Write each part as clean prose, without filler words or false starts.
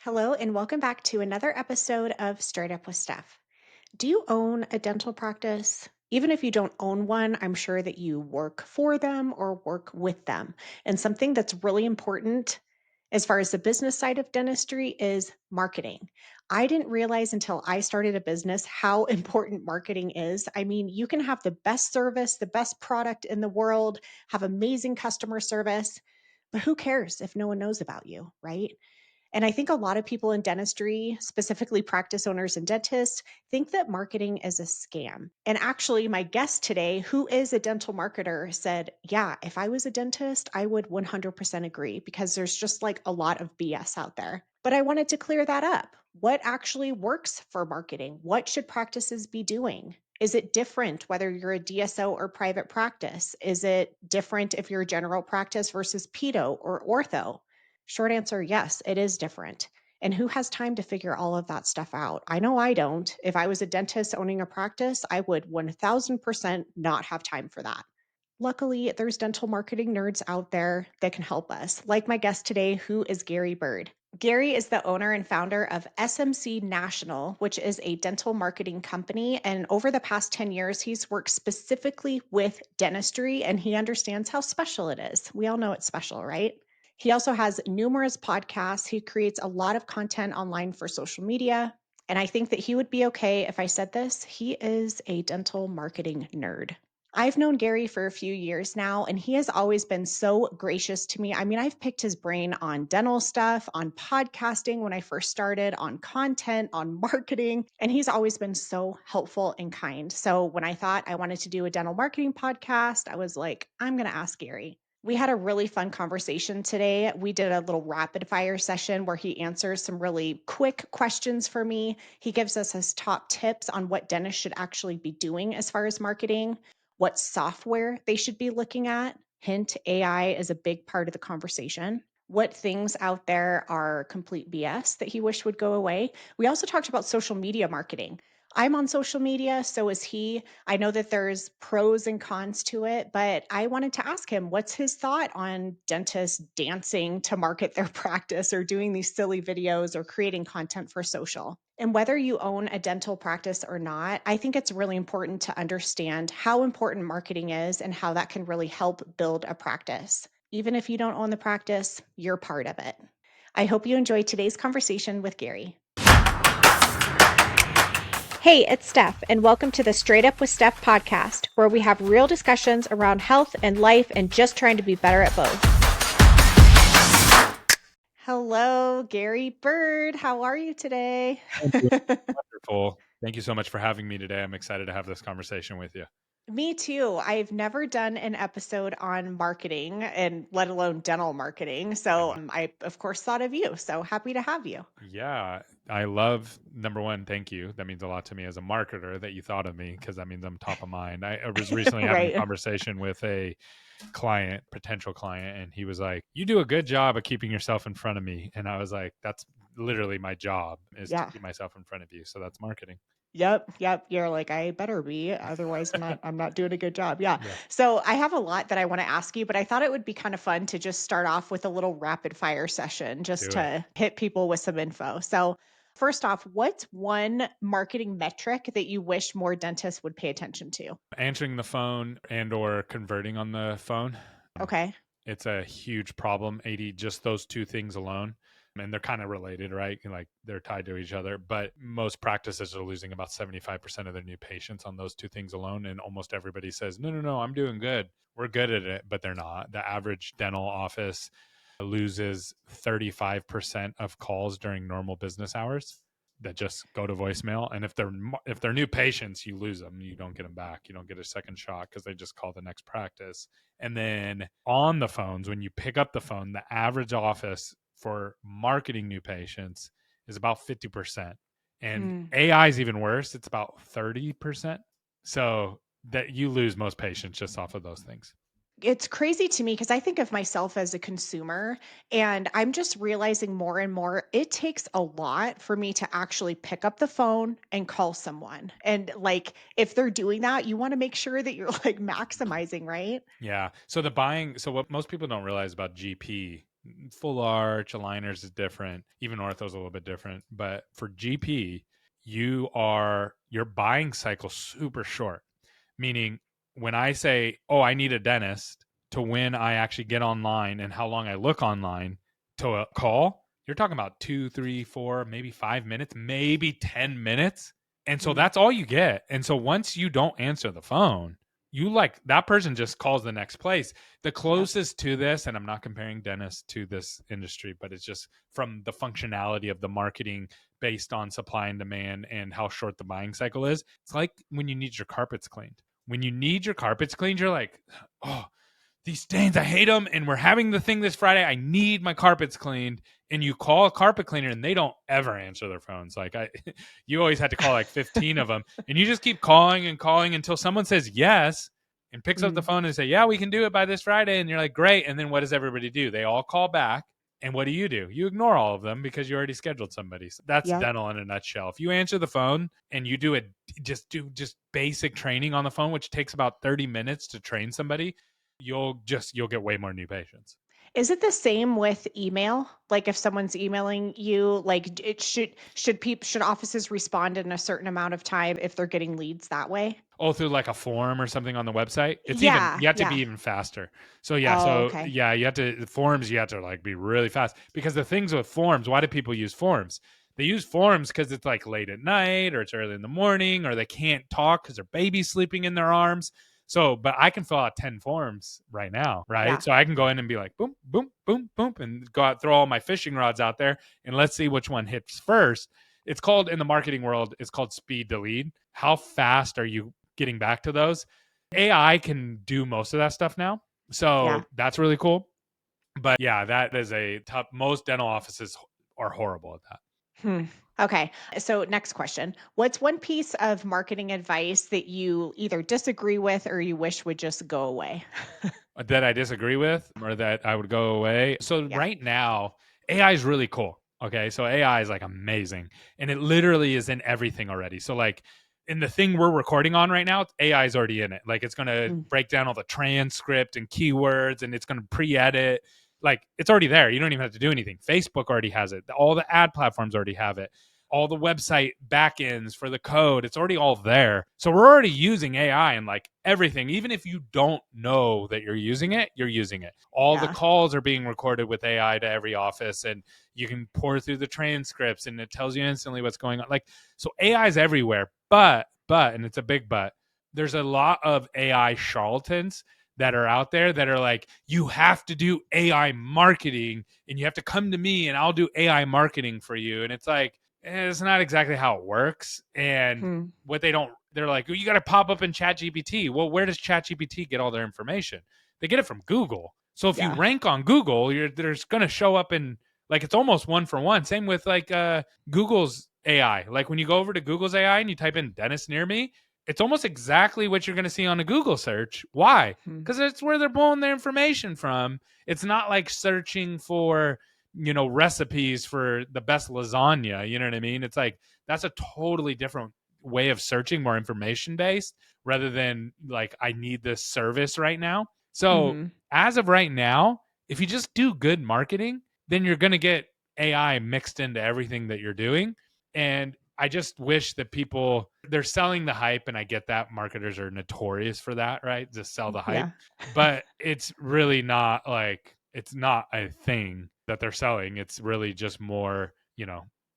Hello, and welcome back to another episode of Straight Up With Steph. Do you own a dental practice? Even if you don't own one, I'm sure that you work for them or work with them. And something that's really important as far as the business side of dentistry is marketing. I didn't realize until I started a business how important marketing is. I mean, you can have the best service, the best product in the world, have amazing customer service, but who cares if no one knows about you, right? And I think a lot of people in dentistry, specifically practice owners and dentists, think that marketing is a scam. And actually, my guest today, who is a dental marketer, said, yeah, if I was a dentist, I would 100% agree because there's just like a lot of BS out there. But I wanted to clear that up. What actually works for marketing? What should practices be doing? Is it different whether you're a DSO or private practice? Is it different if you're a general practice versus pedo or ortho? Short answer, yes, it is different. And who has time to figure all of that stuff out? I know I don't. If I was a dentist owning a practice, I would 1000% not have time for that. Luckily, there's dental marketing nerds out there that can help us, like my guest today, who is Gary Bird. Gary is the owner and founder of SMC National, which is a dental marketing company. And over the past 10 years, he's worked specifically with dentistry and he understands how special it is. We all know it's special, right? He also has numerous podcasts. He creates a lot of content online for social media. And I think that he would be okay if I said this. He is a dental marketing nerd. I've known Gary for a few years now, and he has always been so gracious to me. I mean, I've picked his brain on dental stuff, on podcasting when I first started, on content, on marketing, and he's always been so helpful and kind. So when I thought I wanted to do a dental marketing podcast, I was like, I'm going to ask Gary. We had a really fun conversation today. We did a little rapid fire session where he answers some really quick questions for me. He gives us his top tips on what dentists should actually be doing as far as marketing, what software they should be looking at. Hint, AI is a big part of the conversation. What things out there are complete BS that he wished would go away. We also talked about social media marketing. I'm on social media, so is he. I know that there's pros and cons to it, but I wanted to ask him what's his thought on dentists dancing to market their practice or doing these silly videos or creating content for social. And whether you own a dental practice or not, I think it's really important to understand how important marketing is and how that can really help build a practice. Even if you don't own the practice, you're part of it. I hope you enjoyed today's conversation with Gary. Hey, it's Steph, and welcome to the Straight Up With Steph podcast, where we have real discussions around health and life and just trying to be better at both. Hello, Gary Bird. How are you today? Wonderful. Thank you so much for having me today. I'm excited to have this conversation with you. Me too. I've never done an episode on marketing and let alone dental marketing. So I, of course, thought of you. So happy to have you. Yeah, I love number one, thank you. That means a lot to me as a marketer that you thought of me because that means I'm top of mind. I was recently having a Right. conversation with a client, potential client, and he was like, "You do a good job of keeping yourself in front of me." And I was like, "That's literally my job is to Yeah. keep myself in front of you." So that's marketing. Yep. You're like, I better be. Otherwise, I'm not doing a good job. Yeah. Yeah, So I have a lot that I want to ask you, but I thought it would be kind of fun to just start off with a little rapid fire session just do it. to hit people with some info. So first off, what's one marketing metric that you wish more dentists would pay attention to? Answering the phone and or converting on the phone. Okay. It's a huge problem. 80, just those two things alone. And they're kind of related, right? Like they're tied to each other. But most practices are losing about 75% of their new patients on those two things alone. And almost everybody says, no, I'm doing good. We're good at it, but they're not. The average dental office loses 35% of calls during normal business hours that just go to voicemail. And if they're new patients, you lose them. You don't get them back. You don't get a second shot because they just call the next practice. And then on the phones, when you pick up the phone, the average office for marketing new patients is about 50%. And Hmm. AI is even worse. It's about 30%. So that you lose most patients just off of those things. It's crazy to me because I think of myself as a consumer, and I'm just realizing more and more it takes a lot for me to actually pick up the phone and call someone. And like, if they're doing that, you want to make sure that you're like maximizing, right? Yeah. So what most people don't realize about GP, Full arch, aligners is different. Even ortho's a little bit different. But for GP, your buying cycle super short. Meaning when I say, oh, I need a dentist, to when I actually get online and how long I look online to a call, you're talking about 2, 3, 4, maybe 5 minutes, maybe 10 minutes. And so Mm, that's all you get. And so once you don't answer the phone, you like that person just calls the next place. The yeah. closest to this, and I'm not comparing dentists to this industry, but it's just from the functionality of the marketing based on supply and demand and how short the buying cycle is. It's like when you need your carpets cleaned. When you need your carpets cleaned, you're like, oh, these stains, I hate them. And we're having the thing this Friday. I need my carpets cleaned. And you call a carpet cleaner and they don't ever answer their phones. Like you always had to call like 15 of them and you just keep calling and calling until someone says yes and picks up the Mm, phone and say, yeah, we can do it by this Friday. And you're like, great. And then what does everybody do? They all call back. And what do? You ignore all of them because you already scheduled somebody. So that's yep. dental in a nutshell. If you answer the phone and you do basic training on the phone, which takes about 30 minutes to train somebody, you'll get way more new patients. Is it the same with email? Like if someone's emailing you, like should offices respond in a certain amount of time if they're getting leads that way? Oh, through like a form or something on the website. It's even Yeah, you have to be yeah. even faster. Oh, okay. You have to forms. You have to like be really fast because the things with forms. Why do people use forms? They use forms because it's like late at night or it's early in the morning or they can't talk because their baby's sleeping in their arms. So, but I can fill out 10 forms right now, right? Yeah. So I can go in and be like, boom, boom, boom, boom, and go out, throw all my fishing rods out there, and let's see which one hits first. It's called in the marketing world, it's called speed to lead. How fast are you getting back to those? AI can do most of that stuff now. Yeah. So that's really cool. But yeah, that is a tough. Most dental offices are horrible at that. Hmm. Okay. So next question. What's one piece of marketing advice that you either disagree with or you wish would just go away? That I disagree with or that I would go away. So Yeah. right now, AI is really cool. Okay. So AI is like amazing and it literally is in everything already. So like in the thing we're recording on right now, AI is already in it. Like it's going to Mm, break down all the transcript and keywords and it's going to pre-edit. Like it's already there. You don't even have to do anything. Facebook already has it. All the ad platforms already have it. All the website backends for the code, it's already all there. So we're already using AI and like everything. Even if you don't know that you're using it, you're using it. All the yeah. calls are being recorded with AI to every office, and you can pour through the transcripts, and it tells you instantly what's going on. Like so, AI is everywhere. But, and it's a big but. There's a lot of AI charlatans that are out there that are like, you have to do AI marketing and you have to come to me and I'll do AI marketing for you. And it's like, it's not exactly how it works. And Hmm. what they're like, you got to pop up in Chat GPT. Well, where does Chat GPT get all their information? They get it from Google. So if you Yeah. rank on Google, there's going to show up in like it's almost one for one. Same with like Google's AI. Like when you go over to Google's AI and you type in dentist near me, it's almost exactly what you're going to see on a Google search. Why? Hmm. Because it's where they're pulling their information from. It's not like searching for recipes for the best lasagna. You know what I mean? It's like that's a totally different way of searching, more information based rather than like I need this service right now. So Hmm. as of right now, if you just do good marketing, then you're going to get AI mixed into everything that you're doing. And I just wish that people they're selling the hype, and I get that marketers are notorious for that, right? Just sell the hype, Yeah. but it's really not like it's not a thing that they're selling. It's really just more,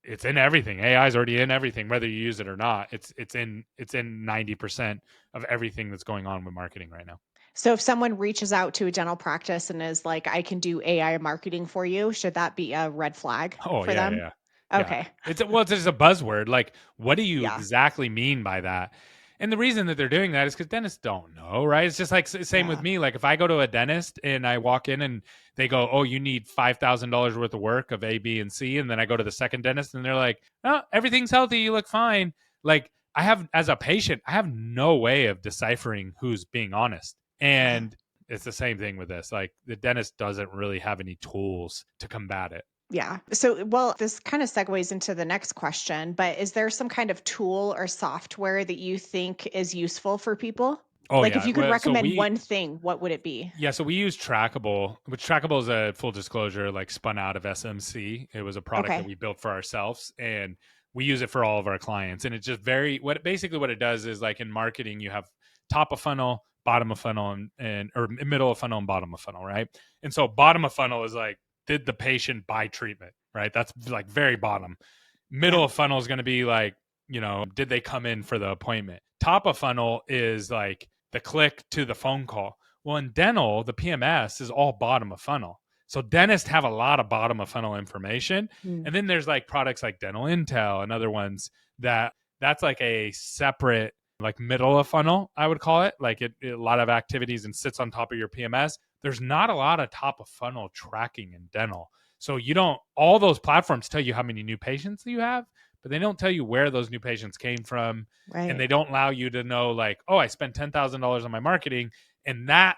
it's in everything. AI is already in everything, whether you use it or not. It's in 90% of everything that's going on with marketing right now. So if someone reaches out to a dental practice and is like, I can do AI marketing for you, should that be a red flag Oh for yeah, them? yeah, yeah. Okay. It's just a buzzword. Like, what do you Yeah. exactly mean by that? And the reason that they're doing that is because dentists don't know, right? It's just like same with Yeah. me. Like, if I go to a dentist and I walk in and they go, "Oh, you need $5,000 worth of work of A, B, and C," and then I go to the second dentist and they're like, "Oh, everything's healthy. You look fine." Like, I have as a patient, I have no way of deciphering who's being honest, Yeah. and it's the same thing with this. Like, the dentist doesn't really have any tools to combat it. Yeah. So, well, this kind of segues into the next question, but is there some kind of tool or software that you think is useful for people? Oh Like, if yeah. you could Well, so recommend we one thing, what would it be? Yeah, so we use Trackable, which Trackable is a full disclosure, like spun out of SMC. It was a product that Okay. we built for ourselves and we use it for all of our clients. And it's just very what it does is like in marketing, you have top of funnel, bottom of funnel, and or middle of funnel and bottom of funnel, right? And so bottom of funnel is like, did the patient buy treatment? Right. That's like very bottom. Middle Yeah. of funnel is going to be like, did they come in for the appointment? Top of funnel is like the click to the phone call. Well, in dental, the PMS is all bottom of funnel. So dentists have a lot of bottom of funnel information. Mm. And then there's like products like Dental Intel and other ones that's like a separate like middle of funnel, I would call it. Like a lot of activities and sits on top of your PMS. There's not a lot of top of funnel tracking in dental. So you don't all those platforms tell you how many new patients you have, but they don't tell you where those new patients came from. And Right. they don't allow you to know like, oh, I spent $10,000 on my marketing and that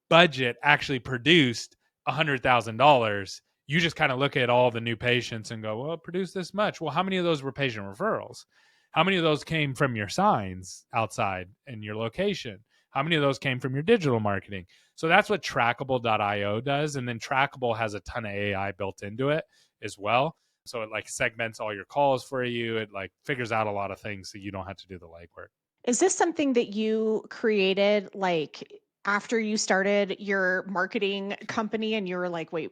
budget actually produced $100,000. You just kind of look at all the new patients and go, well, it produced this much. Well, how many of those were patient referrals? How many of those came from your signs outside and your location? How many of those came from your digital marketing? So that's what trackable.io does. And then Trackable has a ton of AI built into it as well. So it like segments all your calls for you. It like figures out a lot of things so you don't have to do the legwork. Is this something that you created, like, after you started your marketing company and you were like, "Wait,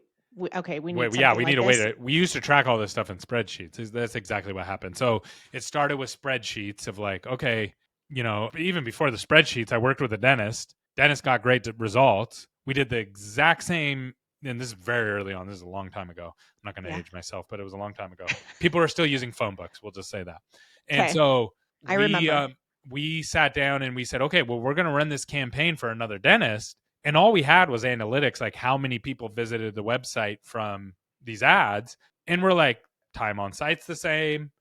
okay, we need Wait, yeah, something we need like a way this?" to. We used to track all this stuff in spreadsheets. That's exactly what happened. So it started with spreadsheets of like, okay, even before the spreadsheets, I worked with a dentist. Dentist got great results. We did the exact same, and this is very early on. This is a long time ago. I'm not going to Yeah. age myself, but it was a long time ago. People are still using phone books. We'll just say that. And Okay. so I remember. we sat down and we said, okay, well, we're going to run this campaign for another dentist and all we had was analytics, like how many people visited the website from these ads. And we're like, time on site's the same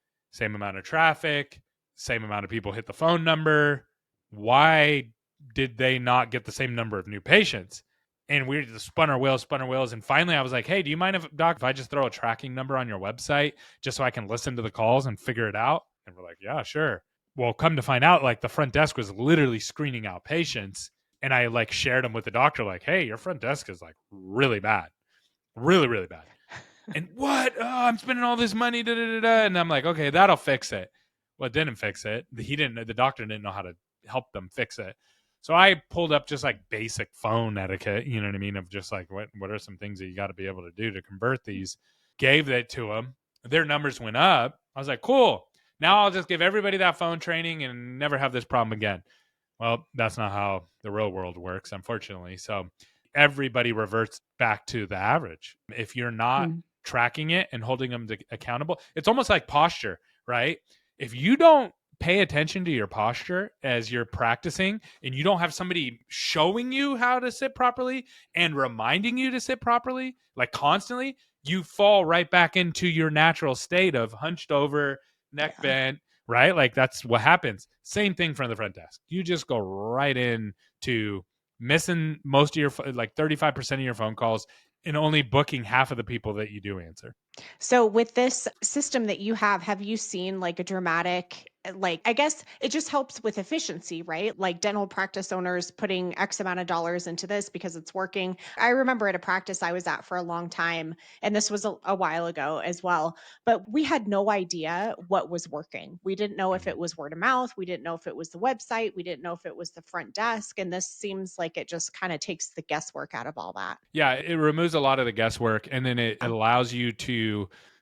amount of traffic, same amount of people hit the phone number. Why did they not get the same number of new patients? And we just spun our wheels. And finally, I was like, hey, do you mind if I just throw a tracking number on your website just so I can listen to the calls and figure it out? And we're like, yeah, sure. Well, come to find out, like the front desk was literally screening out patients and I like shared them with the doctor, like, hey, your front desk is like really bad, really, really bad. And what? Oh, I'm spending all this money, da, da, da, da. And I'm like, okay, that'll fix it. Well, it didn't fix it. The doctor didn't know how to help them fix it. So I pulled up just like basic phone etiquette, you know what I mean? Of just like, what are some things that you got to be able to do to convert these? Gave that to them. Their numbers went up. I was like, cool. Now I'll just give everybody that phone training and never have this problem again. Well, that's not how the real world works, unfortunately. So everybody reverts back to the average. If you're not Mm. tracking it and holding them accountable, it's almost like posture, right? If you don't pay attention to your posture as you're practicing and you don't have somebody showing you how to sit properly and reminding you to sit properly, like constantly, you fall right back into your natural state of hunched over, neck Yeah. bent, right? Like that's what happens. Same thing from the front desk. You just go right in to missing most of your like 35% of your phone calls and only booking half of the people that you do answer. So with this system that you have you seen like a dramatic, like, I guess it just helps with efficiency, right? Like dental practice owners putting X amount of dollars into this because it's working. I remember at a practice I was at for a long time, and this was a while ago as well, but we had no idea what was working. We didn't know if Mhm. it was word of mouth. We didn't know if it was the website. We didn't know if it was the front desk. And this seems like it just kind of takes the guesswork out of all that. Yeah, it removes a lot of the guesswork and then it Yeah. allows you to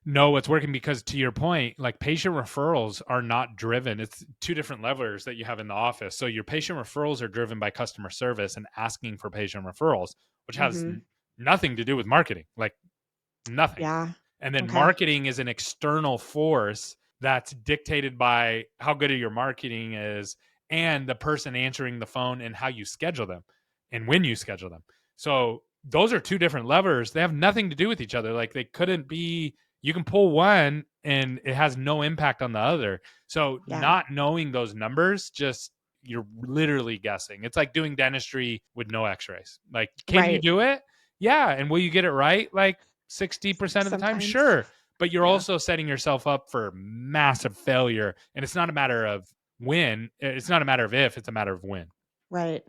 know what's working because to your point, like patient referrals are not driven. It's two different levers that you have in the office. So your patient referrals are driven by customer service and asking for patient referrals, which has Hmm. nothing to do with marketing. Like nothing. Yeah. And then Okay. marketing is an external force that's dictated by how good your marketing is and the person answering the phone and how you schedule them and when you schedule them. So those are two different levers. They have nothing to do with each other. Like they couldn't be, you can pull one and it has no impact on the other. So Yeah. not knowing those numbers, just you're literally guessing. It's like doing dentistry with no x-rays. Like, can you Right. do it? Yeah. And will you get it right? Like 60% of the time? Sometimes. Sure. But you're Yeah. also setting yourself up for massive failure. And it's not a matter of when, it's not a matter of if, it's a matter of when. Right.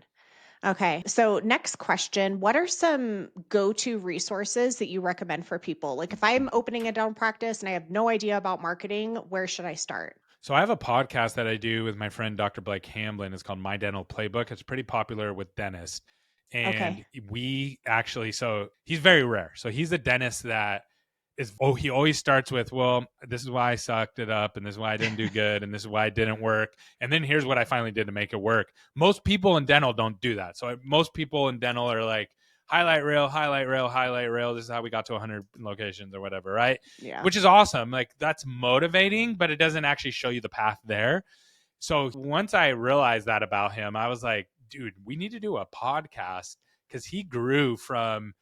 Okay. So, next question, what are some go-to resources that you recommend for people? Like if I'm opening a dental practice and I have no idea about marketing, where should I start? So I have a podcast that I do with my friend Dr. Blake Hamblin. It's called My Dental Playbook. It's pretty popular with dentists. And Okay. we actually, so he's very rare. So he's a dentist that is, oh, he always starts with, well, this is why I sucked it up, and this is why I didn't do good, and this is why it didn't work. And then here's what I finally did to make it work. Most people in dental don't do that. So most people in dental are like, highlight reel, highlight reel, highlight reel. This is how we got to 100 locations or whatever, right? Yeah. Which is awesome. Like that's motivating, but it doesn't actually show you the path there. So once I realized that about him, I was like, dude, we need to do a podcast because he grew from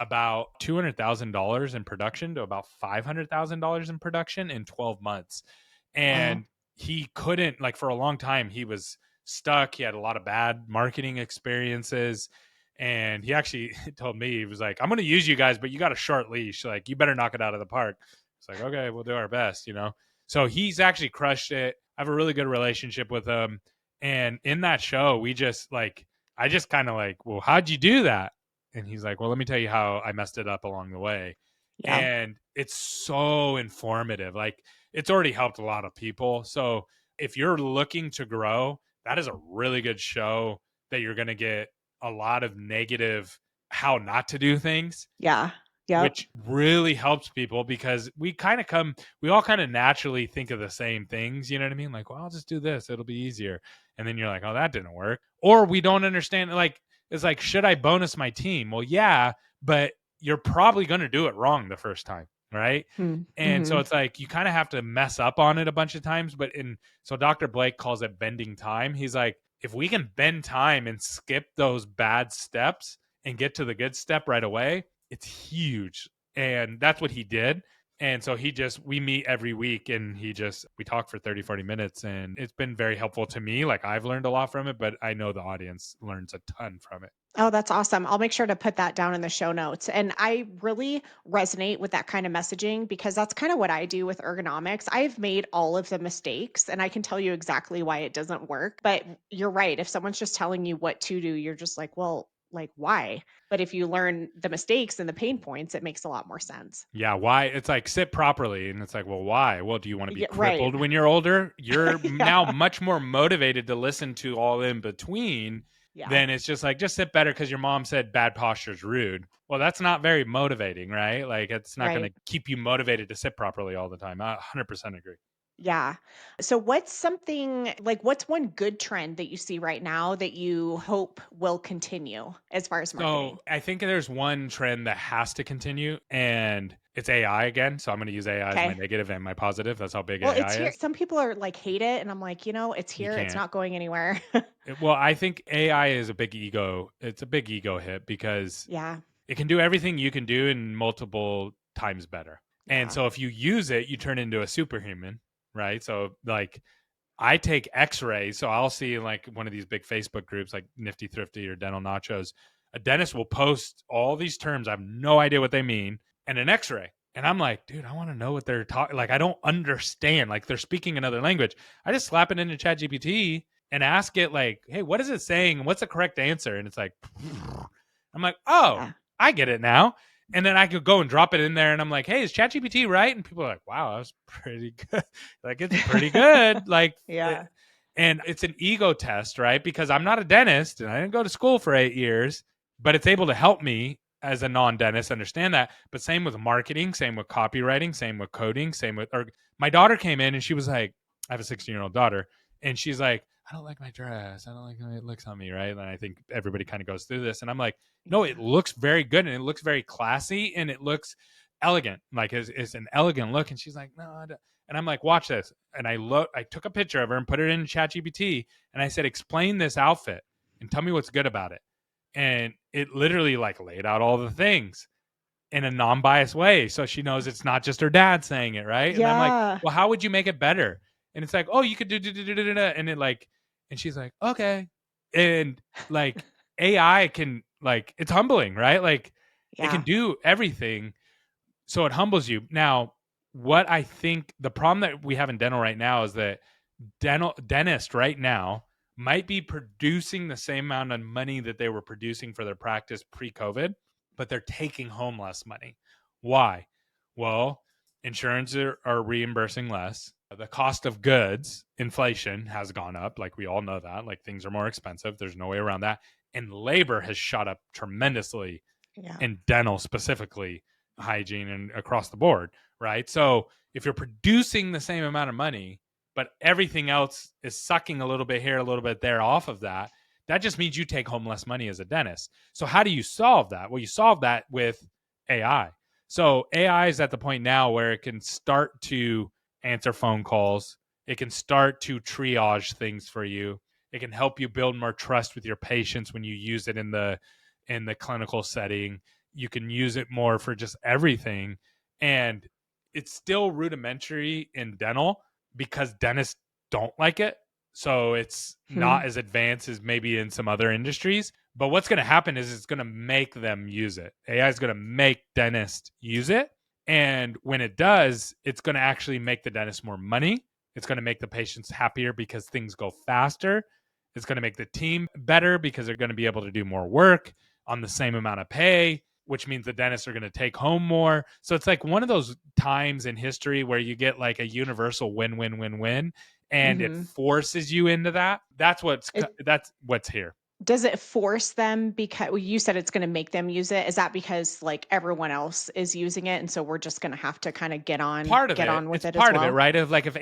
about $200,000 in production to about $500,000 in production in 12 months. Wow. And he couldn't, like, for a long time, he was stuck. He had a lot of bad marketing experiences. And he actually told me, he was like, I'm going to use you guys, but you got a short leash. Like, you better knock it out of the park. It's like, okay, we'll do our best, you know? So he's actually crushed it. I have a really good relationship with him. And in that show, we just like, I just kind of like, well, how'd you do that? And he's like, well, let me tell you how I messed it up along the way. Yeah. And it's so informative. Like, it's already helped a lot of people. So if you're looking to grow, that is a really good show that you're going to get a lot of negative how not to do things, Yeah. Yep. which really helps people because we all kind of naturally think of the same things, you know what I mean? Like, well, I'll just do this, it'll be easier. And then you're like, oh, that didn't work. Or we don't understand, like, it's like, should I bonus my team? Well, yeah, but you're probably going to do it wrong the first time, right? And so Mm-hmm. it's like you kind of have to mess up on it a bunch of times. But so Dr. Blake calls it bending time. He's like, if we can bend time and skip those bad steps and get to the good step right away, it's huge. And that's what he did. And so we meet every week and we talk for 30, 40 minutes. And it's been very helpful to me. Like I've learned a lot from it, but I know the audience learns a ton from it. Oh, that's awesome. I'll make sure to put that down in the show notes. And I really resonate with that kind of messaging because that's kind of what I do with ergonomics. I've made all of the mistakes and I can tell you exactly why it doesn't work. But you're right. If someone's just telling you what to do, you're just like, well, like, why? But if you learn the mistakes and the pain points, it makes a lot more sense. Yeah, why? It's like sit properly. And it's like, well, why? Well, do you want to be Yeah, right. crippled when you're older? You're now Yeah. much more motivated to listen to all in between Yeah. than it's just like, just sit better because your mom said bad posture is rude. Well, that's not very motivating, right? Like, it's not going Right. to keep you motivated to sit properly all the time. I 100% agree. Yeah. So what's one good trend that you see right now that you hope will continue as far as So marketing? I think there's one trend that has to continue, and it's AI again. So I'm going to use AI as my Okay. negative and my positive. That's how big Well, it's AI here. is. Some people are like hate it and I'm like, it's You here. It's can't. not going anywhere. Well, I think AI is a big ego. It's a big ego hit because Yeah. it can do everything you can do in multiple times better. And Yeah. so if you use it, you turn into a superhuman, right? So like I take x-rays, so I'll see like one of these big Facebook groups like Nifty Thrifty or Dental Nachos. A dentist will post all these terms. I have no idea what they mean and an x-ray. And I'm like, dude, I want to know what they're talking. Like, I don't understand. Like, they're speaking another language. I just slap it into ChatGPT and ask it, like, hey, what is it saying? What's the correct answer? And it's like, I'm like, oh, Yeah. I get it now. And then I could go and drop it in there and I'm like, hey, is ChatGPT right? And people are like, wow, that was pretty good. Like, it's pretty good. Like, Yeah. and it's an ego test, right? Because I'm not a dentist and I didn't go to school for 8 years, but it's able to help me as a non-dentist understand that. But same with marketing, same with copywriting, same with coding, same with, or my daughter came in and she was like, I have a 16-year-old daughter, and she's like, I don't like my dress. I don't like how it looks on me, right? And I think everybody kind of goes through this. And I'm like, no, it Yeah. looks very good and it looks very classy and it looks elegant. Like it's an elegant look. And she's like, no, I don't. And I'm like, watch this. And I took a picture of her and put it in ChatGPT and I said, explain this outfit and tell me what's good about it. And it literally like laid out all the things in a non-biased way. So she knows it's not just her dad saying it, right? And I'm like, Yeah. well, how would you make it better? And it's like, oh, you could do, and it like, and she's like, okay. And like AI can like, it's humbling, right? Like it can Yeah. do everything. So it humbles you. Now, what I think the problem that we have in dental right now is that dentists right now, might be producing the same amount of money that they were producing for their practice pre-COVID, but they're taking home less money. Why? Well, insurance are reimbursing less. The cost of goods, inflation has gone up. Like we all know that. Like things are more expensive. There's no way around that. And labor has shot up tremendously Yeah. in dental specifically, hygiene and across the board, right? So if you're producing the same amount of money, but everything else is sucking a little bit here, a little bit there off of that, that just means you take home less money as a dentist. So how do you solve that? Well, you solve that with AI. So AI is at the point now where it can start to answer phone calls. It can start to triage things for you. It can help you build more trust with your patients when you use it in the clinical setting. You can use it more for just everything. And it's still rudimentary in dental because dentists don't like it. So it's Hmm. not as advanced as maybe in some other industries. But what's going to happen is it's going to make them use it. AI is going to make dentists use it. And when it does, it's going to actually make the dentist more money. It's going to make the patients happier because things go faster. It's going to make the team better because they're going to be able to do more work on the same amount of pay, which means the dentists are going to take home more. So it's like one of those times in history where you get like a universal win win win win and it Hmm. forces you into that. It That's what's here. does it force them because well, you said it's going to make them use it? Is that because like everyone else is using it, and so we're just going to have to kind of Part of get it. on with It's it as part of it, well? right? Of like if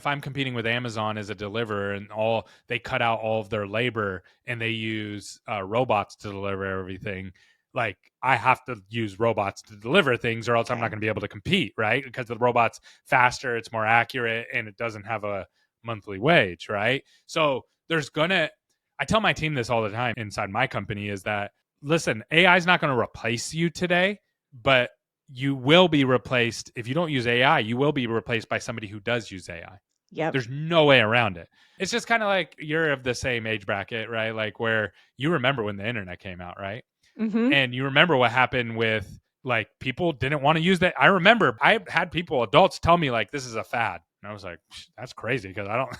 I'm competing with Amazon as a deliverer and all they cut out all of their labor and they use robots to deliver everything, like I have to use robots to deliver things or else I'm not Okay. going to be able to compete, right? Because the robot's faster, it's more accurate, and it doesn't have a monthly wage, right? So there's gonna I tell my team this all the time inside my company is that listen, AI is not going to replace you today, but you will be replaced if you don't use AI. You will be replaced by somebody who does use AI. Yep. There's no way around it. It's just kind of like you're of the same age bracket, right? Like where you remember when the internet came out, right? Mhm. And you remember what happened with like people didn't want to use that. I remember I had people, adults, tell me like this is a fad. And I was like, that's crazy because I don't,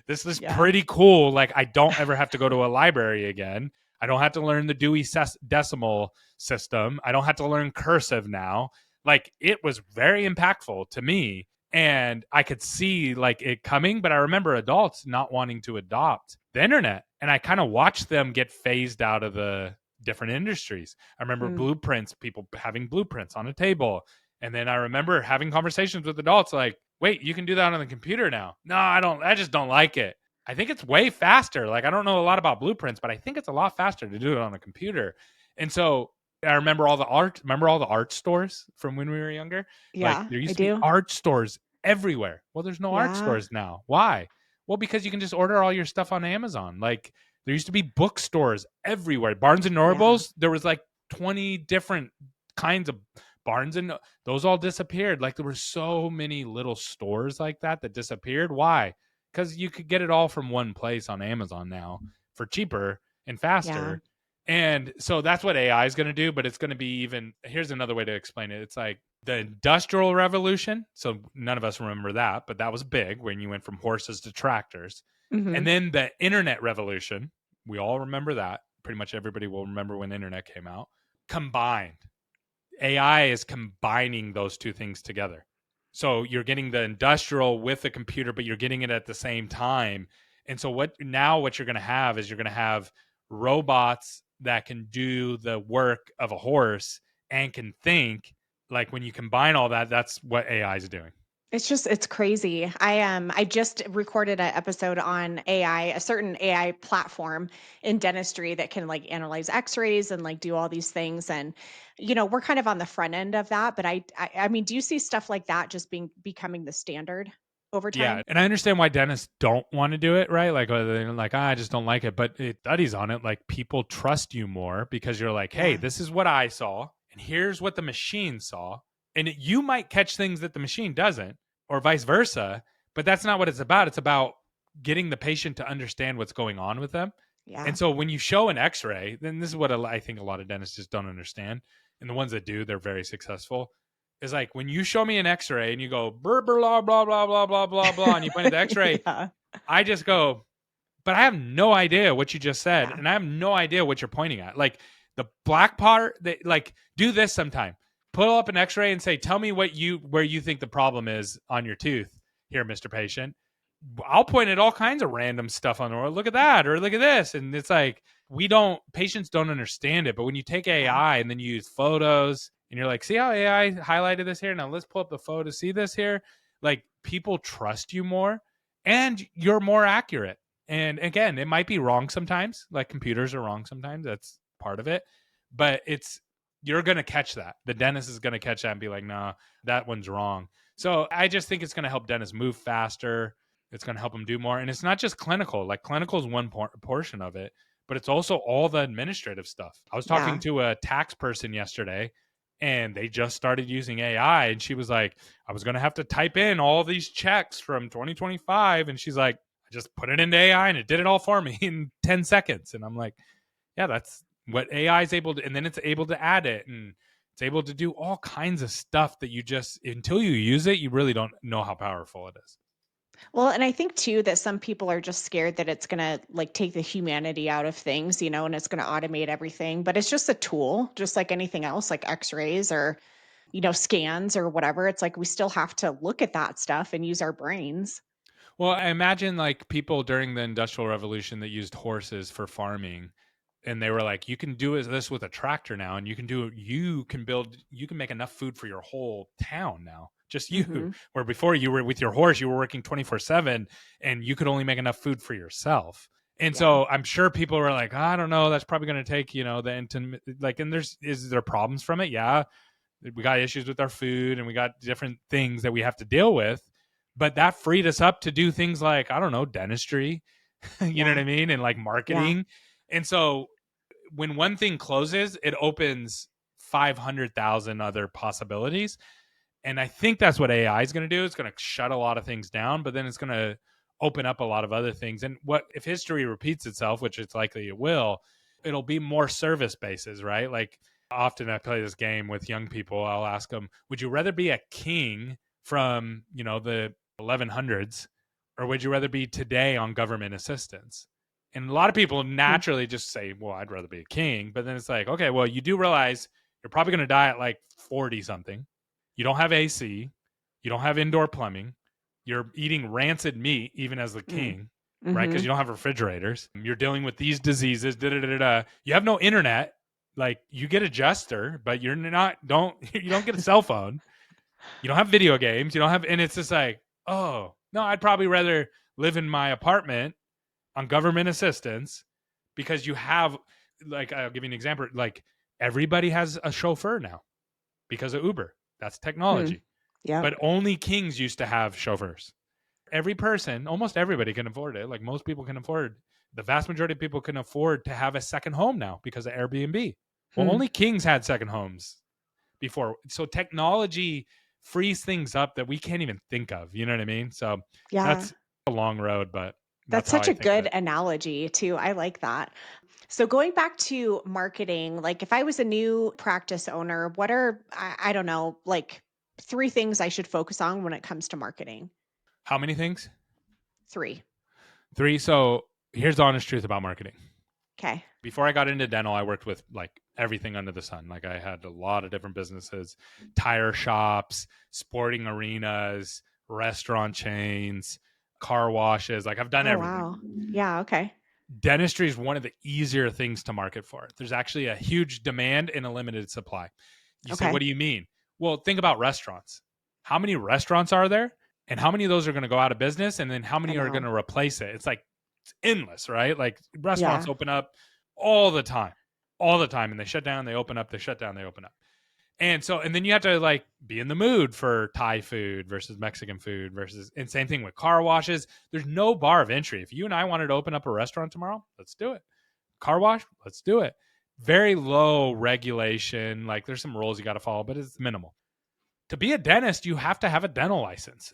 this is Yeah. pretty cool. Like, I don't ever have to go to a library again. I don't have to learn the Dewey Decimal System. I don't have to learn cursive now. Like, it was very impactful to me. And I could see like it coming, but I remember adults not wanting to adopt the internet. And I kind of watched them get phased out of the different industries. I remember Mm. blueprints, people having blueprints on a table. And then I remember having conversations with adults like, wait, you can do that on the computer now. No, I don't. I just don't like it. I think it's way faster. Like, I don't know a lot about blueprints, but I think it's a lot faster to do it on a computer. And so I remember all the art stores from when we were younger? Like, Yeah, there I used to be do. art stores everywhere. Well, there's no art Yeah. stores now. Why? Well, because you can just order all your stuff on Amazon. Like, there used to be bookstores everywhere. Barnes and Yeah. Nobles, there was like 20 different kinds of Barnes and those all disappeared. Like there were so many little stores like that that disappeared. Why? Because you could get it all from one place on Amazon now for cheaper and Yeah. faster. And so that's what AI is going to do, but it's going to be even. Here's another way to explain it. It's like the industrial revolution. So none of us remember that, but that was big when you went from horses to tractors. And Mhm. then the internet revolution. We all remember that. Pretty much everybody will remember when the internet came out. Combined. AI is combining those two things together. So you're getting the industrial with the computer, but you're getting it at the same time. And so what you're going to have is you're going to have robots that can do the work of a horse and can think. Like when you combine all that, that's what AI is doing. It's crazy. I just recorded an episode on AI, a certain AI platform in dentistry that can like analyze x-rays and like do all these things. And we're kind of on the front end of that, but I mean, do you see stuff like that just becoming the standard over Yeah, time? and I understand why dentists don't want to do it, right? Like, they're like, I just don't like it. But it studies on it, like people trust you more because you're like, hey, Yeah. this is what I saw, and here's what the machine saw, and you might catch things that the machine doesn't, or vice versa. But that's not what it's about. It's about getting the patient to understand what's going on with them. Yeah. And so when you show an X-ray, then this is what I think a lot of dentists just don't understand, and the ones that do, they're very successful is like when you show me an X-ray and you go blah blah blah blah blah blah blah blah, and you point at the X-ray, Yeah. I just go but I have no idea what you just said, Yeah. and I have no idea what you're pointing at. Like the black part, like do this sometime. Pull up an X-ray and say, "Tell me where you think the problem is on your tooth here, Mister Patient." I'll point at all kinds of random stuff on the world. Look at that, or look at this, and it's like patients don't understand it. But when you take Yeah. AI and then you use photos, and you're like, "See how AI highlighted this here? Now let's pull up the photo. See this here?" Like people trust you more, and you're more accurate. And again, it might be wrong sometimes. Like computers are wrong sometimes. That's part of it. But you're gonna catch that. The dentist is gonna catch that and be like, "Nah, that one's wrong." So I just think it's gonna help dentists move faster. It's going to help them do more. And it's not just clinical. Like clinical is one portion of it, but it's also all the administrative stuff. I was talking Yeah. to a tax person yesterday and they just started using AI. And she was like, I was going to have to type in all these checks from 2025. And she's like, I just put it into AI and it did it all for me in 10 seconds. And I'm like, yeah, that's what AI is able to. And then it's able to add it and it's able to do all kinds of stuff that you just, until you use it, you really don't know how powerful it is. Well, and I think too that some people are just scared that it's gonna like take the humanity out of things, and it's gonna automate everything. But it's just a tool, just like anything else, like x-rays or, scans or whatever. It's like we still have to look at that stuff and use our brains. Well, I imagine like people during the Industrial Revolution that used horses for farming, and they were like, "You can do this with a tractor now, and you can make enough food for your whole town now, just you." Hmm. Where before you were with your horse, you were working 24/7, and you could only make enough food for yourself. And Yeah. so I'm sure people were like, "I don't know, that's probably going to take the intimate like." And is there problems from it? Yeah, we got issues with our food and we got different things that we have to deal with, but that freed us up to do things like, I don't know, dentistry. You know what Yeah. I mean, and like Yeah. marketing. And so when one thing closes, it opens 500,000 other possibilities. And I think that's what AI is going to do. It's going to shut a lot of things down, but then it's going to open up a lot of other things. And what if history repeats itself, which it's likely it will, it'll be more service bases, right? Like often I play this game with young people. I'll ask them, would you rather be a king from, the 1100s, or would you rather be today on government assistance? And a lot of people Hmm. naturally just say, well, I'd rather be a king. But then it's like, okay, well, you do realize you're probably going to die at like 40 something. You don't have AC. You don't have indoor plumbing. You're eating rancid meat, even as the Mm. king, right? Because Hmm. you don't have refrigerators. You're dealing with these diseases. Da, da, da, da. You have no internet. Like you get a jester, but you're not. Don't you don't get a cell phone. You don't have video games. You don't have, and it's just like, oh no, I'd probably rather live in my apartment on government assistance because you have, like, I'll give you an example. Like everybody has a chauffeur now because of Uber. That's Hmm. technology. Yep. But only kings used to have chauffeurs. Every person, almost everybody can afford it. Like most people can afford, the vast majority of people can afford to have a second home now because of Airbnb. Well, Hmm. only kings had second homes before. So technology frees things up that we can't even think of. You know what I mean? So Yeah. that's a long road, but that's That's how such I a think of good it. analogy too. I like that. So going back to marketing, like if I was a new practice owner, what are I don't know, like three things I should focus on when it comes to marketing? How many things? Three. Three. So here's the honest truth about marketing. Okay. Before I got into dental, I worked with like everything under the sun. Like I had a lot of different businesses, tire shops, sporting arenas, restaurant chains, car washes. Like I've done Oh everything. wow. Yeah, okay. Dentistry is one of the easier things to market for. There's actually a huge demand and a limited supply. You say, what Okay. do you mean? Well, think about restaurants. How many restaurants are there? And how many of those are going to go out of business? And then how I many are going know. to replace it? It's like, it's endless, right? Like restaurants Yeah. open up all the time, all the time. And they shut down, they open up, they shut down, they open up. And then you have to like be in the mood for Thai food versus Mexican food versus, and same thing with car washes. There's no bar of entry. If you and I wanted to open up a restaurant tomorrow, let's do it. Car wash, let's do it. Very low regulation. Like there's some rules you got to follow, but it's minimal. To be a dentist, you have to have a dental license.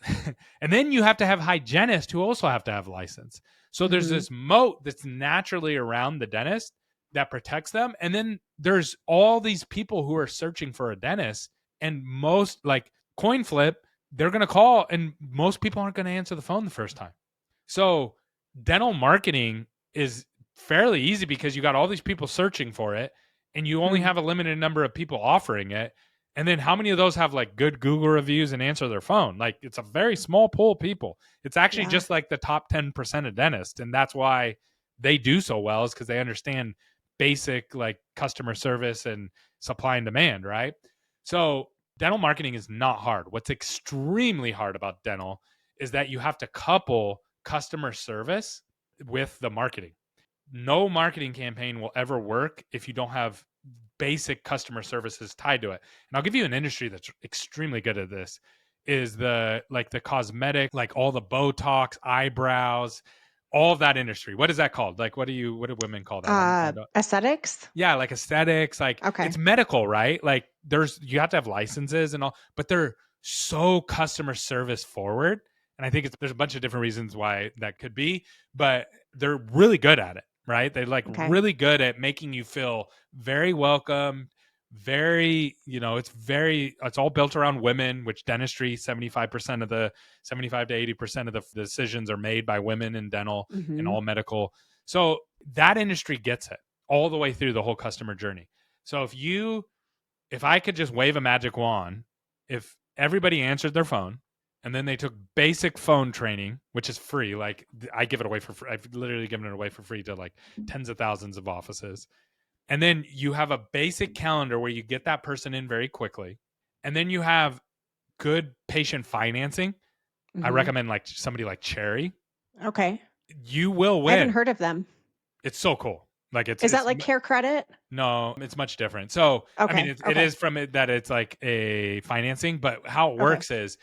And then you have to have hygienists who also have to have a license. So there's Mhm. this moat that's naturally around the dentist that protects them. And then there's all these people who are searching for a dentist. And most, like coin flip, they're going to call, and most people aren't going to answer the phone the first time. So dental marketing is fairly easy because you got all these people searching for it and you only Hmm. have a limited number of people offering it. And then how many of those have like good Google reviews and answer their phone? Like it's a very small pool of people. It's actually Yeah. just like the top 10% of dentists. And that's why they do so well, is because they understand basic like customer service and supply and demand, right? So dental marketing is not hard. What's extremely hard about dental is that you have to couple customer service with the marketing. No marketing campaign will ever work if you don't have basic customer services tied to it. And I'll give you an industry that's extremely good at this, is the cosmetic, like all the Botox, eyebrows, all of that industry. What is that called? Like what do women call that? I don't, Aesthetics? yeah, like aesthetics, like Okay. it's medical, right? Like you have to have licenses and all, but they're so customer service forward. And I think there's a bunch of different reasons why that could be, but they're really good at it, right? They're like Okay. really good at making you feel very welcome, very, it's all built around women, which dentistry, 75 to 80% of the decisions are made by women in dental and Hmm. all medical. So that industry gets it all the way through the whole customer journey. So if I could just wave a magic wand, if everybody answered their phone and then they took basic phone training, which is free, like I give it away for free. I've literally given it away for free to like tens of thousands of offices. And then you have a basic calendar where you get that person in very quickly. And then you have good patient financing. I Hmm. recommend like somebody like Cherry. Okay. You will I haven't win. heard of them. It's so cool. Like Is that like Care Credit? no, it's much different. So, I mean, Okay. it Okay. is from it that it's like a financing, but how it Okay. works is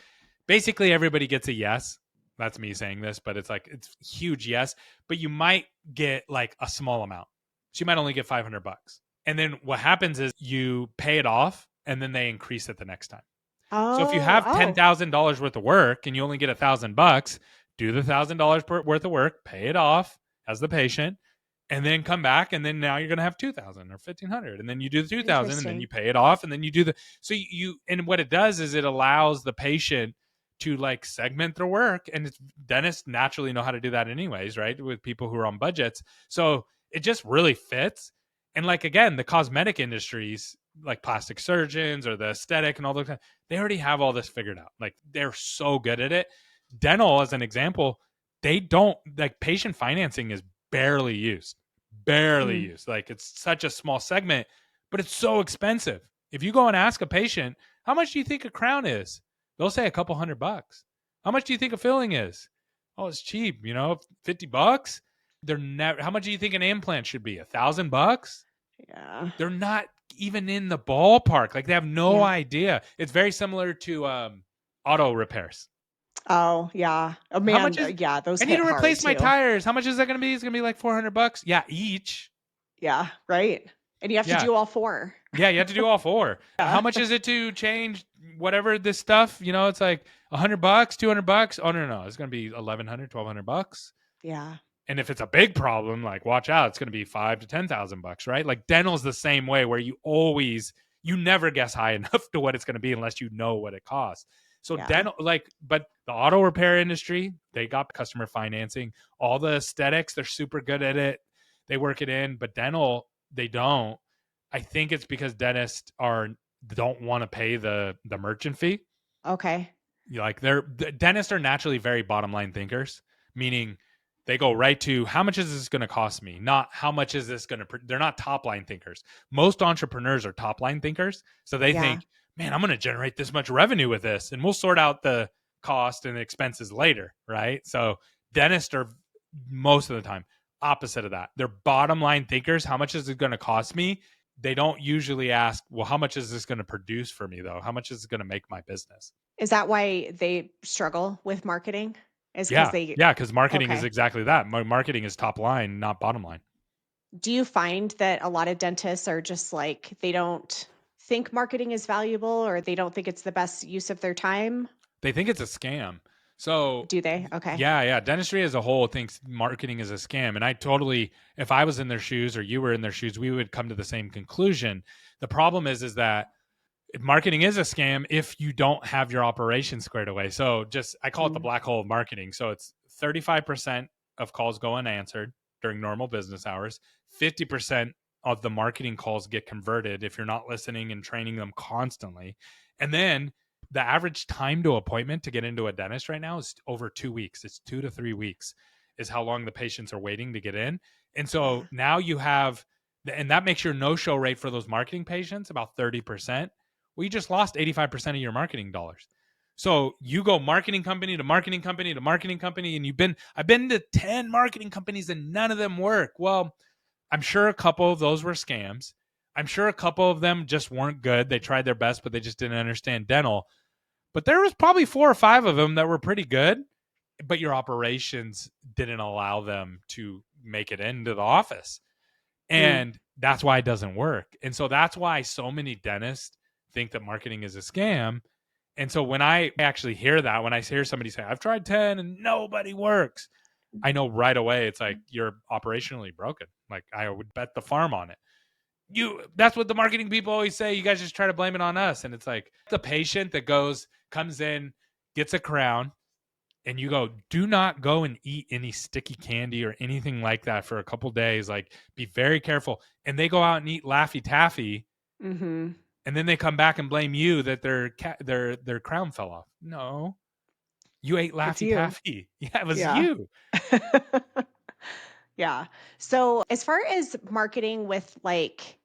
basically everybody gets a yes. That's me saying this, but it's like it's huge yes, but you might get like a small amount. So you might only get 500 bucks. And then what happens is you pay it off and then they increase it the next time. So if you Oh, have oh, $10,000 worth of work and you only get $1,000, do the $1,000 worth of work, pay it off as the patient, and then come back, and then now you're going to have 2,000 or 1,500, and then you do the 2,000, and then you interesting. pay it off, and then you do the and what it does is it allows the patient to like segment their work, and it's dentists naturally know how to do that anyways, right? With people who are on budgets, so it just really fits. And like again, the cosmetic industries, like plastic surgeons or the aesthetic and all those, they already have all this figured out. Like they're so good at it. Dental, as an example, they don't like patient financing is barely used, barely Mm. used. Like it's such a small segment, but it's so expensive. If you go and ask a patient, how much do you think a crown is? They'll say a couple $100. How much do you think a filling is? Oh, it's cheap, $50. They're never. How much do you think an implant should be? $1,000? Yeah. They're not even in the ballpark. Like they have no Yeah. idea. It's very similar to auto repairs. Oh, yeah. Oh, How much man. is Yeah, those I need hit to hard replace my too. tires? How much is that going to be? It's going to be like $400. Yeah, each. Yeah, right. And you have to Yeah. do all four. Yeah, you have to do all four. How Yeah. much is it to change whatever this stuff? It's like $100, $200. Oh no, it's going to be 1,100, 1,200 bucks. Yeah. And if it's a big problem, like watch out, it's going to be 5 to 10,000 bucks, right? Like dental's the same way, where you never guess high enough to what it's going to be unless you know what it costs. So Yeah. dental, but the auto repair industry, they got customer financing. All the aesthetics, they're super good at it. They work it in, but dental, they don't. I think it's because dentists don't want to pay the merchant fee. Okay. Like the dentists are naturally very bottom line thinkers, meaning they go right to how much is this going to cost me, not how much is this going to. They're not top line thinkers. Most entrepreneurs are top line thinkers, so they Yeah. think, man, I'm going to generate this much revenue with this, and we'll sort out the cost and expenses later, right? So dentists are most of the time opposite of that. They're bottom line thinkers. How much is it going to cost me? They don't usually ask, well, how much is this going to produce for me though? How much is it going to make my business? Is that why they struggle with marketing? Is because Yeah, they yeah, because marketing is okay. exactly that. Marketing is top line, not bottom line. Do you find that a lot of dentists are just like they don't think marketing is valuable or they don't think it's the best use of their time? They think it's a scam. So, Do they? Okay. yeah, yeah, dentistry as a whole thinks marketing is a scam, and I totally, if I was in their shoes or you were in their shoes, we would come to the same conclusion. The problem is that marketing is a scam if you don't have your operation squared away. So, just I call it the Mm. black hole of marketing. So it's 35% of calls go unanswered during normal business hours. 50% of the marketing calls get converted if you're not listening and training them constantly. And then the average time to appointment to get into a dentist right now is over 2 weeks. It's 2 to 3 weeks is how long the patients are waiting to get in. And so Yeah. now you have, and that makes your no-show rate for those marketing patients about 30%. Well, you just lost 85% of your marketing dollars. So you go marketing company to marketing company to marketing company, and I've been to 10 marketing companies and none of them work. Well, I'm sure a couple of those were scams. I'm sure a couple of them just weren't good. They tried their best, but they just didn't understand dental. But there was probably 4 or 5 of them that were pretty good, but your operations didn't allow them to make it into the office. Mm. And that's why it doesn't work. And so that's why so many dentists think that marketing is a scam. And so when I actually hear that, when I hear somebody say, I've tried 10 and nobody works, I know right away it's like you're operationally broken. Like I would bet the farm on it. That's what the marketing people always say. You guys just try to blame it on us. And it's like the patient that comes in, gets a crown, and you go, do not go and eat any sticky candy or anything like that for a couple days. Like, be very careful. And they go out and eat Laffy Taffy, Mhm. and then they come back and blame you that their crown fell off. No, you ate It's Laffy you. Taffy. Yeah, it was Yeah. you. Yeah. So, as far as marketing with like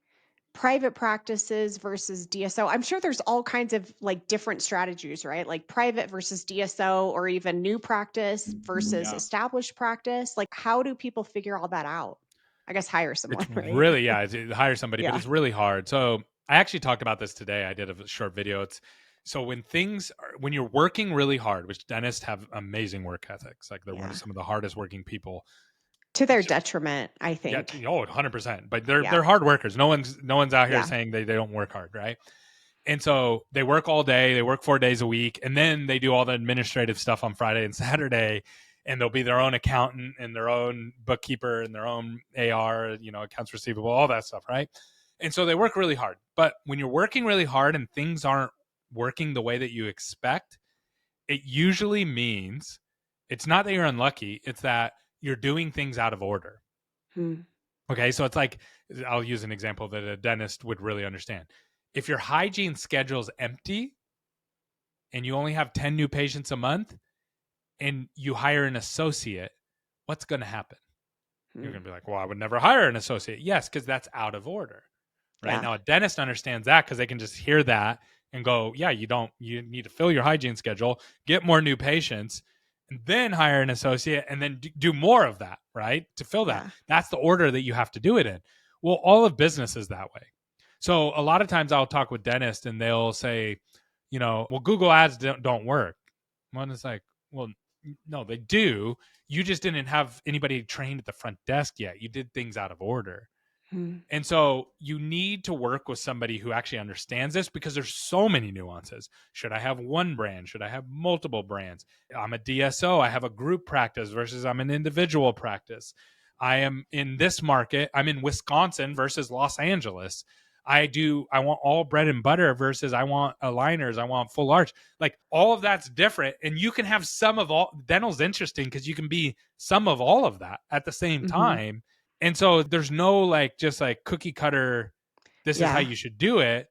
private practices versus DSO, I'm sure there's all kinds of like different strategies, right? Like private versus DSO or even new practice versus Yeah. established practice. Like, how do people figure all that out? I guess hire It's someone, right? really, yeah, hire somebody, but Yeah. it's really hard. So I actually talked about this today. I did a short video. It's so when you're working really hard, which dentists have amazing work ethics, like they're one of Yeah. some of the hardest working people. To their detriment, I Yeah, think. oh, 100%. But they're Yeah. hard workers. No one's out here Yeah. saying they don't work hard, right? And so they work all day, they work 4 days a week, and then they do all the administrative stuff on Friday and Saturday. And they'll be their own accountant and their own bookkeeper and their own AR, accounts receivable, all that stuff, right? And so they work really hard. But when you're working really hard and things aren't working the way that you expect, it usually means it's not that you're unlucky, it's that you're doing things out of order. Hmm. Okay, so it's like, I'll use an example that a dentist would really understand. If your hygiene schedule is empty and you only have 10 new patients a month and you hire an associate, what's going to happen? You're Hmm. going to be like, well, I would never hire an associate. Yes, because that's out of order. Right Yeah. now, a dentist understands that because they can just hear that and go, yeah, you need to fill your hygiene schedule, get more new patients, and then hire an associate and then do more of that, right? To fill that. Yeah. That's the order that you have to do it in. Well, all of business is that way. So a lot of times I'll talk with dentists and they'll say, well, Google ads don't work. One is like, well, no, they do. You just didn't have anybody trained at the front desk yet. You did things out of order. Hmm. And so you need to work with somebody who actually understands this because there's so many nuances. Should I have one brand? Should I have multiple brands? I'm a DSO. I have a group practice versus I'm an individual practice. I am in this market. I'm in Wisconsin versus Los Angeles. I want all bread and butter versus I want aligners. I want full arch. Like all of that's different. And you can have some of all. Dental's interesting because you can be some of all of that at the same Hmm. time. And so there's no like just like cookie cutter, this is how Yeah. you should do it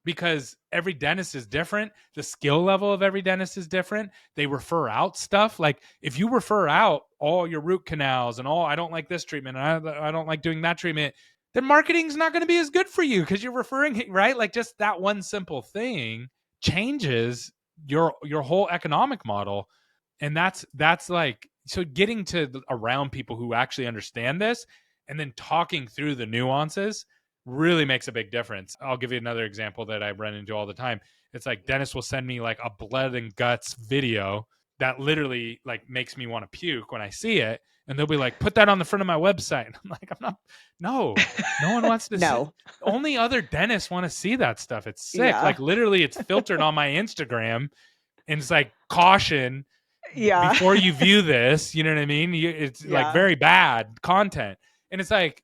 because every dentist is different. The skill level of every dentist is different. They refer out stuff. Like if you refer out all your root canals and I don't like this treatment and I don't like doing that treatment, then marketing's not going to be as good for you because you're referring, right? Like just that one simple thing changes your whole economic model. And that's like, so getting to around people who actually understand this and then talking through the nuances really makes a big difference. I'll give you another example that I run into all the time. It's like dentists will send me like a blood and guts video that literally like makes me want to puke when I see it. And they'll be like, put that on the front of my website. And I'm like, no one wants to see. No. Only other dentists want to see that stuff. It's sick. Yeah. Like literally it's filtered on my Instagram and it's like caution Yeah. before you view this, you know what I mean? It's like Yeah. very bad content. And it's like,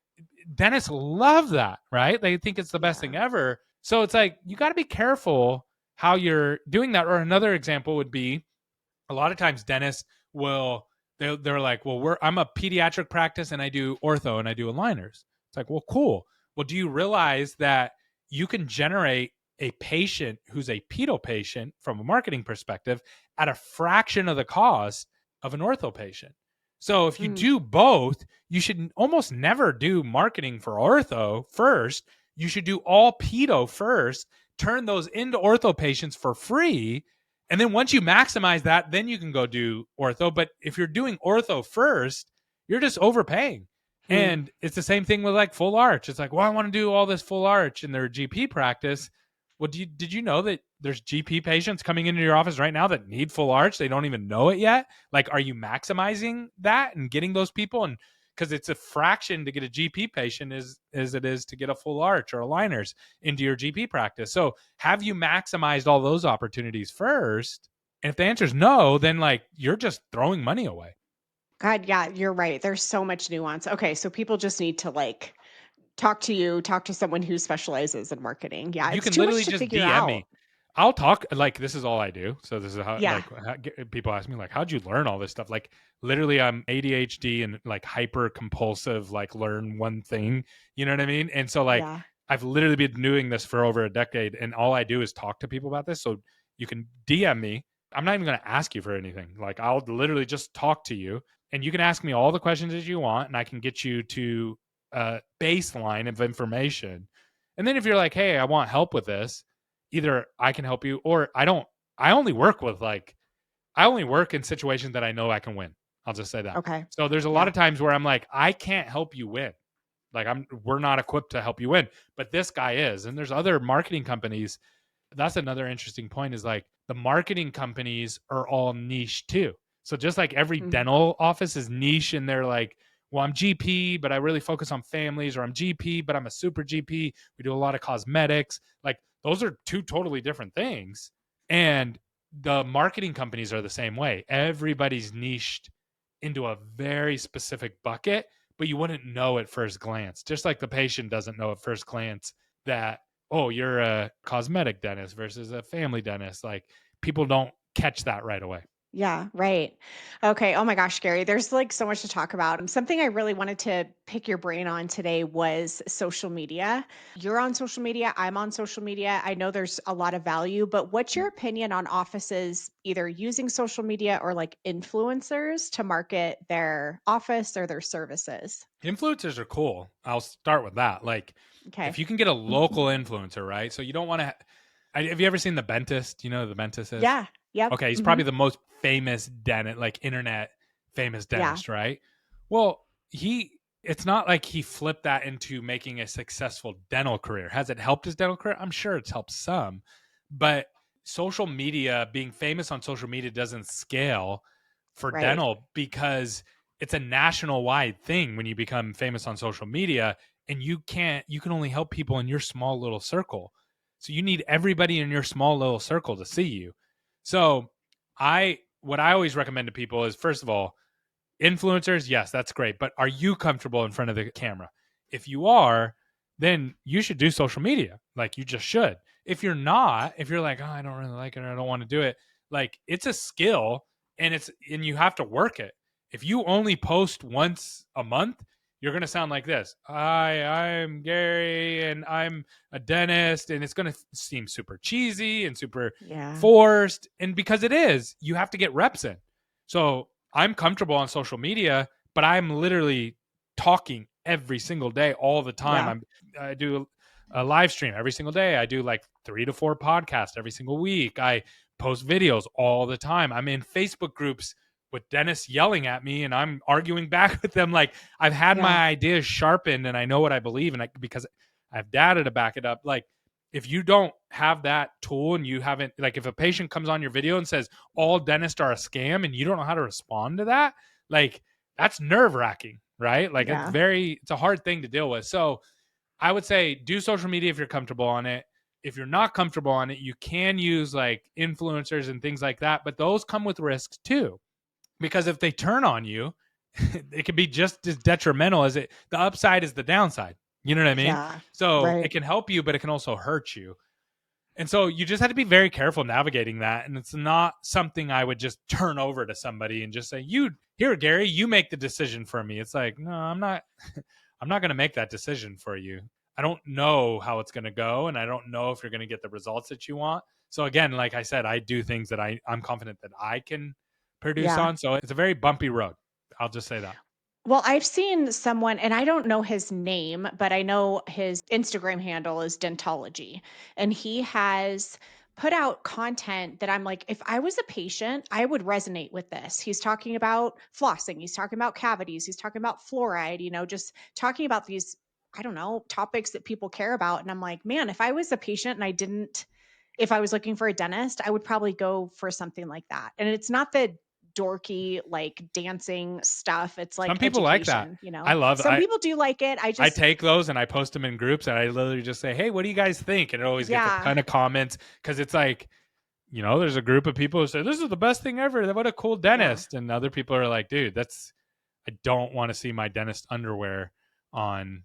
dentists love that, right? They think it's the best thing Yeah. ever. So it's like, you got to be careful how you're doing that. Or another example would be a lot of times dentists will, they're like, well, I'm a pediatric practice and I do ortho and I do aligners. It's like, well, cool. Well, do you realize that you can generate a patient who's a pedo patient from a marketing perspective at a fraction of the cost of an ortho patient? So if you Mm, do both, you should almost never do marketing for ortho first. You should do all pedo first, turn those into ortho patients for free. And then once you maximize that, then you can go do ortho. But if you're doing ortho first, you're just overpaying. mm. And it's the same thing with like full arch. It's like, well, I want to do all this full arch in their GP practice. Well, did you know that there's GP patients coming into your office right now that need full arch? They don't even know it yet. Like, are you maximizing that and getting those people? And because it's a fraction to get a GP patient as it is to get a full arch or aligners into your GP practice. So have you maximized all those opportunities first? And if the answer is no, then like you're just throwing money away. God, yeah, you're right. There's so much nuance. Okay, so people just need to like talk to you, talk to someone who specializes in marketing. Yeah, You it's can too much literally to just figure DM out. me. I'll talk like this is all I do. So this is how Yeah, like people ask me like, how'd you learn all this stuff? Like literally, I'm ADHD and like hyper compulsive. Like learn one thing. You know what I mean? And so like yeah. I've literally been doing this for over a decade, and all I do is talk to people about this. So you can DM me. I'm not even going to ask you for anything. Like I'll literally just talk to you, and you can ask me all the questions that you want, and I can get you to a baseline of information. And then if you're like, hey, I want help with this, either I can help you or I don't. I only work with like I only work in situations that I know I can win. I'll just say that. Okay. So there's a lot Yeah. of times where I'm like, I can't help you win. Like we're not equipped to help you win, but this guy is. And there's other marketing companies. That's another interesting point is like the marketing companies are all niche too. So just like every Mhm. dental office is niche and they're like, well, I'm GP, but I really focus on families, or I'm GP, but I'm a super GP. We do a lot of cosmetics. Like those are two totally different things. And the marketing companies are the same way. Everybody's niched into a very specific bucket, but you wouldn't know at first glance. Just like the patient doesn't know at first glance that, oh, you're a cosmetic dentist versus a family dentist. Like people don't catch that right away. Yeah, right. Okay. Oh my gosh, Gary, there's like so much to talk about. Something I really wanted to pick your brain on today was social media. You're on social media, I'm on social media. I know there's a lot of value, but what's your opinion on offices either using social media or like influencers to market their office or their services? Influencers are cool. I'll start with that. Like if Okay. you can get a local influencer, right? So you don't want to. Have you ever seen the Dentist? You know who the Dentist is? Yeah. Yep. Okay, he's Hmm. probably the most famous dentist, like internet famous Yeah. dentist, right? Well, it's not like he flipped that into making a successful dental career. Has it helped his dental career? I'm sure it's helped some, but social media, being famous on social media doesn't scale for Right. dental because it's a national wide thing when you become famous on social media, and you can only help people in your small little circle. So you need everybody in your small little circle to see you. So what I always recommend to people is, first of all, influencers, yes, that's great, but are you comfortable in front of the camera? If you are, then you should do social media. Like you just should. If you're not, if you're like, oh, I don't really like it or I don't want to do it, like it's a skill and you have to work it. If you only post once a month, you're gonna sound like this. Hi, I'm Gary and I'm a dentist, and it's gonna seem super cheesy and super Yeah. forced. And because it is, you have to get reps in. So I'm comfortable on social media, but I'm literally talking every single day, all the time. Yeah. I do a live stream every single day. I do like 3 to 4 podcasts every single week. I post videos all the time. I'm in Facebook groups with dentists yelling at me, and I'm arguing back with them. Like I've had Yeah. my ideas sharpened, and I know what I believe, and because I have data to back it up. Like if you don't have that tool and you haven't, like if a patient comes on your video and says all dentists are a scam and you don't know how to respond to that, like that's nerve wracking, right? Like Yeah. it's a hard thing to deal with. So I would say do social media if you're comfortable on it. If you're not comfortable on it, you can use like influencers and things like that, but those come with risks too. Because if they turn on you, it can be just as detrimental as it. The upside is the downside. You know what I mean? Yeah. So it Right. can help you, but it can also hurt you. And so you just have to be very careful navigating that. And it's not something I would just turn over to somebody and just say, you here, Gary, you make the decision for me. It's like, no, I'm not, I'm not going to make that decision for you. I don't know how it's going to go. And I don't know if you're going to get the results that you want. So again, like I said, I do things that I'm confident that I can produce Yeah. on. So it's a very bumpy road. I'll just say that. Well, I've seen someone, and I don't know his name, but I know his Instagram handle is Dentology. And he has put out content that I'm like, if I was a patient, I would resonate with this. He's talking about flossing, he's talking about cavities, he's talking about fluoride, just talking about these, I don't know, topics that people care about. And I'm like, man, if I was a patient and if I was looking for a dentist, I would probably go for something like that. And it's not the dorky like dancing stuff. It's Some like people like that. education. I love, Some people do like it. I take those and I post them in groups and I literally just say, hey, what do you guys think? And it always gets a Yeah. ton of comments because it's like, there's a group of people who say, this is the best thing ever. What a cool Yeah. dentist. And other people are like, dude, I don't want to see my dentist underwear on,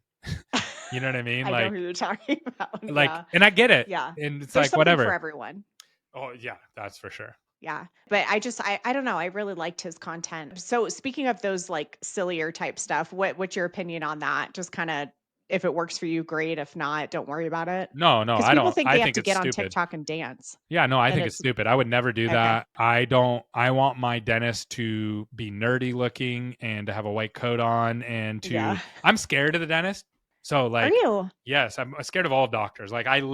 you know what I mean? I know who you're talking about. Yeah. And I get it. Yeah. And it's There's like, something for whatever. everyone. Oh, yeah, that's for sure. Yeah. But I don't know. I really liked his content. So speaking of those like sillier type stuff, what's your opinion on that? Just kind of if it works for you, great. If not, don't worry about it. No, no, Because I people don't. think I they have think to it's get on stupid. TikTok and dance. Yeah, no, I And think it's it's stupid. I would never do okay. that. I want my dentist to be nerdy looking and to have a white coat on Yeah. I'm scared of the dentist. So Are like, you? yes, I'm scared of all doctors. Like I'm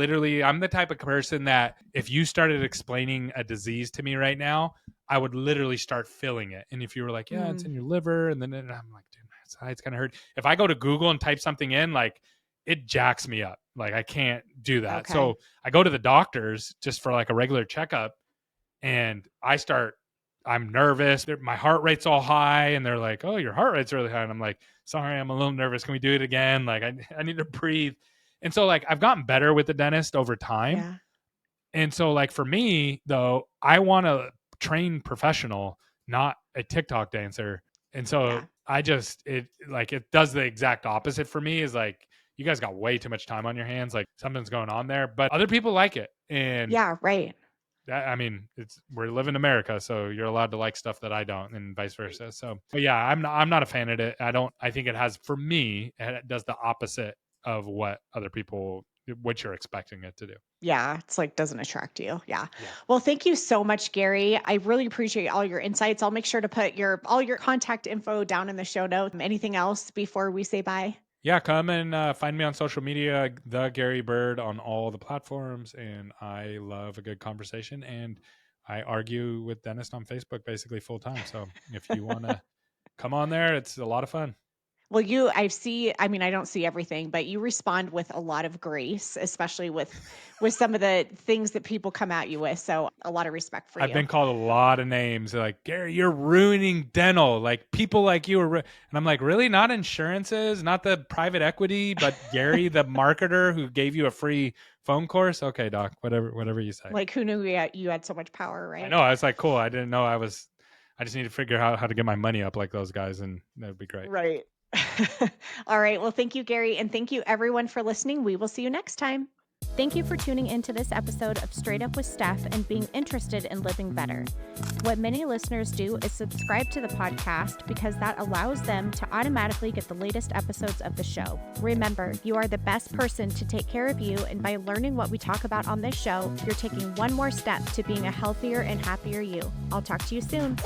the type of person that if you started explaining a disease to me right now, I would literally start feeling it. And if you were like, yeah, it's Mm, in your liver. And I'm like, dude, my side's kind of hurt. If I go to Google and type something in, like it jacks me up. Like I can't do that. okay. So I go to the doctors just for like a regular checkup and I'm nervous. My heart rate's all high and they're like, oh, your heart rate's really high. And I'm like, sorry, I'm a little nervous. Can we do it again? Like I need to breathe. And so like I've gotten better with the dentist over time. Yeah. And so like for me though, I want a trained professional, not a TikTok dancer. And so Yeah. it does the exact opposite for me is like, you guys got way too much time on your hands. Like something's going on there, but other people like it. And Yeah. Right. I mean, we're living in America, so you're allowed to like stuff that I don't, and vice versa. So, but yeah, I'm not a fan of it. I think it has for me, it does the opposite of what you're expecting it to do. Yeah, it's like doesn't attract you. Yeah. Yeah, Well, thank you so much, Gary. I really appreciate all your insights. I'll make sure to put all your contact info down in the show notes. Anything else before we say bye? yeah. Come and find me on social media, the Gary Bird on all the platforms, and I love a good conversation. And I argue with Dennis on Facebook basically full time. So if you want to come on there, it's a lot of fun. Well, I mean, I don't see everything, but you respond with a lot of grace, especially with some of the things that people come at you with. So a lot of respect for I've you. been called a lot of names. They're like, Gary, you're ruining dental. Like people like you are, and I'm like, really? Not insurances, not the private equity, but Gary, the marketer who gave you a free phone course. Okay, doc, whatever you say. Like who knew you had so much power, I right? know. I was like, cool. I didn't know I just need to figure out how to get my money up like those guys, and that would be great. Right. All right. Well, thank you, Gary. And thank you, everyone, for listening. We will see you next time. Thank you for tuning into this episode of Straight Up with Steph and being interested in living better. What many listeners do is subscribe to the podcast because that allows them to automatically get the latest episodes of the show. Remember, you are the best person to take care of you, and by learning what we talk about on this show, you're taking one more step to being a healthier and happier you. I'll talk to you soon.